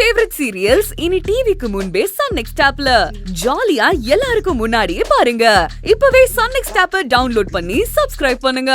Favourite serials இனி டிவிக்கு முன்பே சன் நெக்ஸ்ட் ஆப்ல ஜாலியா எல்லாருக்கும் முன்னாடியே பாருங்க. இப்பவே சன் நெக்ஸ்ட் ஆப்பை டவுன்லோட் பண்ணி சப்ஸ்கிரைப் பண்ணுங்க.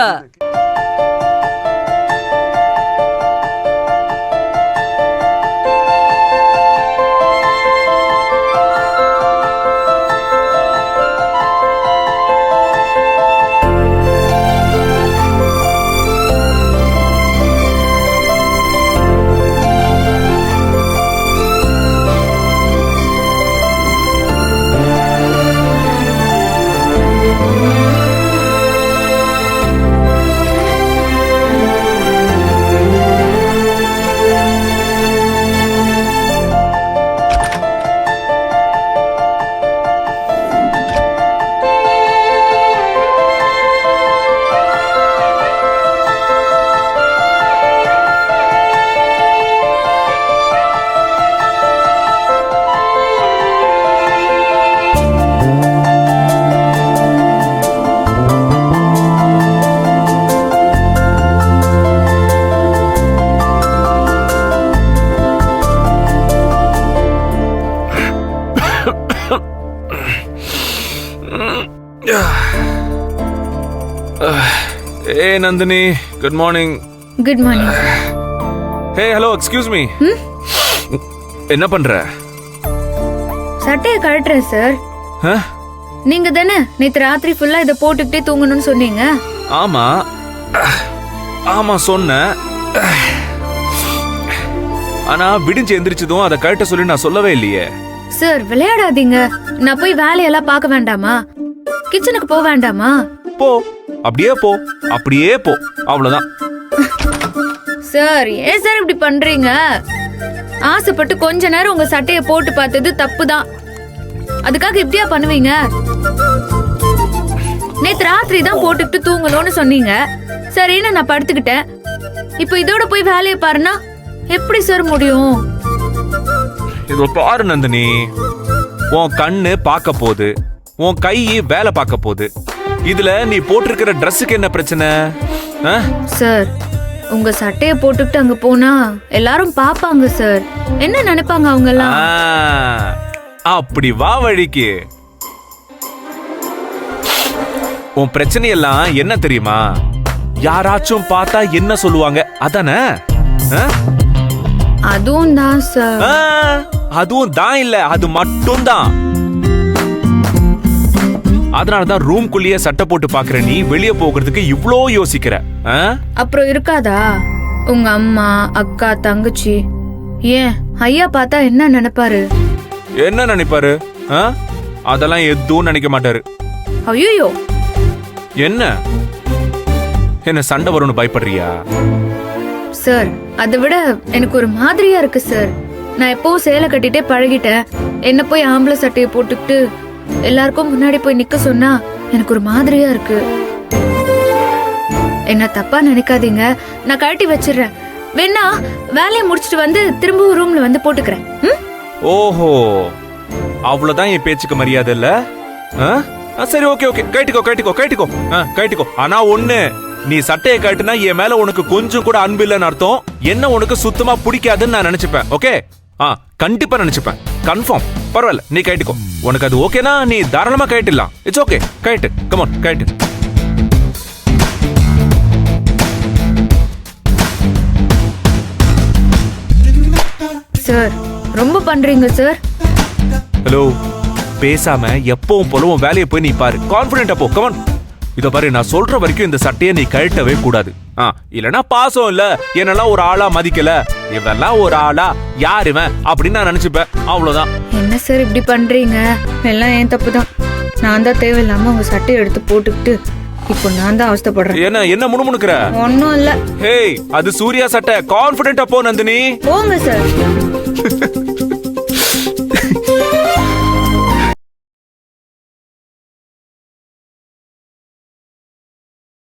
Hey Nandini, good morning. Good morning. Hey, hello, excuse me. என்ன பண்ற? சட்டையை கழட்டுறேன் சார். நீங்க தானே நேத்து ராத்திரி ஃபுல்லா இத போட்டுக்கிட்டே தூங்கணும்னு சொன்னீங்க. ஆமா ஆமா சொன்னேன். ஆனா விடிஞ்சு எந்திரிச்சதும் அதை கழட்ட சொல்லி நான் சொல்லவே இல்லையே. சார் விளையாடாதீங்க. நான் போய் வேலையெல்லாம் பார்க்க வேண்டாமா? கிச்சனுக்கு போக வேண்டாமா? போ, அப்படியே போ, அப்படியே போ, அவ்வளவுதான். சார் ஏன் சார் இப்படி பண்றீங்க? ஆசைப்பட்டு கொஞ்ச நேரம் உங்க சட்டையை போட்டு பார்த்தது தப்புதான். அதுக்காக இப்படியா பண்ணுவீங்க? நேத்து ராத்திரி தான் போட்டுக்கிட்டு தூங்கணும்னு சொன்னீங்க. சரின்னு நான் படுத்துக்கிட்டேன். இப்போ இதோட போய் வேலையை பாருன்னா எப்படி சார் முடியும்? இது பாரு நந்தினி, உன் கண்ணு பார்க்க போகுது, உன் கை வேலை பார்க்க போகுது. இதுல நீ போட்டிருக்கிற ட்ரெஸ்ஸுக்கு என்ன பிரச்சனை? சார் உங்க சட்டையை போட்டுக்கிட்டு அங்க போனா எல்லாரும் பாப்பாங்க சார். என்ன நினைப்பாங்க அவங்க எல்லாம்? அப்படி வா வழிக்கு. உன் பிரச்சனை எல்லாம் என்ன தெரியுமா? யாராச்சும் பார்த்தா என்ன சொல்லுவாங்க அதானே? அதுவும் தான் சார். அதுவும் தான் இல்ல, அது மட்டும் தான். அதனாலதான் ரூம்குள்ளேயே சட்டை போட்டு பாக்குற நீ வெளியே போகிறதுக்கு இவ்ளோ யோசிக்கிற. அப்புறம் இருக்காதா உங்க அம்மா அக்கா தங்கச்சி? ஏன் ஐயா பார்த்தா என்ன நினைப்பாரு? என்ன நினைப்பாரு? அதெல்லாம் எதுவும் நினைக்க மாட்டாரு. ஐயோ என்ன என்ன சண்டை வரும்னு பயப்படுறியா? சார் அதை விட எனக்கு ஒரு மாதிரியா இருக்கு சார். நான் எப்பவும் சேலை கட்டிட்டே பழகிட்டேன். என்ன போய் ஆம்பளை சட்டையை போட்டுக்கிட்டு எல்லாருக்கும் முன்னாடி போய் நிக்க சொன்னா எனக்கு ஒரு மாதிரியா இருக்கு. என்ன தப்பா நினைக்காதீங்க, நான் கழட்டி வச்சிடுறேன். வேணா வேலையை முடிச்சிட்டு வந்து திரும்பவும் ரூம்ல வந்து போட்டுக்கிறேன். ஓஹோ, அவ்வளவுதான் என் பேச்சுக்கு மரியாதை இல்ல? சரி, ஓகே ஓகே, கட்டிக்கோ கட்டிக்கோ கட்டிக்கோ கட்டிக்கோ. ஆனா ஒண்ணு, நீ சட்டையை கட்டுனா என் மேல உனக்கு கொஞ்சம் கூட அன்பு இல்லைன்னு அர்த்தம். என்ன உனக்கு சுத்தமா பிடிக்காதுன்னு நான் நினைச்சுப்பேன். ஓகே, கண்டிப்பா நினைச்சுப்பேன். கன்ஃபார்ம். பரவாயில்ல, நீ கட்டிக்கோ. உனக்கு அது ஓகேனா நீ தாராளமா கட்டிடலாம். இட்ஸ் ஓகே, கட்டு. கம் ஆன், கட்டு. சார் ரொம்ப பண்றீங்க சார். ஹலோ, பேசாம எப்பவும் போல உன் வேலையை போய் நீ பாரு. கான்ஃபிடென்ட்டா போ. Come on. இத பாரு, நான் சொல்ற வரைக்கும் இந்த சட்டையை நீ கழட்டவே கூடாது. இல்லனா பாசம் இல்ல, என்னெல்லாம் ஒரு ஆளா மதிக்கல, இவெல்லாம் ஒரு ஆளா, யார் இவன் அப்படின்னு நான் நினைச்சுப்பேன். அவ்வளவுதான். என்ன சார் இப்படி பண்றீங்க? எல்லாம் ஏன் தப்பு தான். நான் தான் தேவையில்லாம உங்க சட்டையை எடுத்து போட்டுக்கிட்டு இப்போ நான் தான் அவஸ்தைப்படுறேன். என்ன முணுமுணுக்குற? ஒன்னும் இல்ல. ஹேய், அது சூர்யா சட்டை. கான்ஃபிடென்ட்டா போ நந்தினி. போங்க சார்.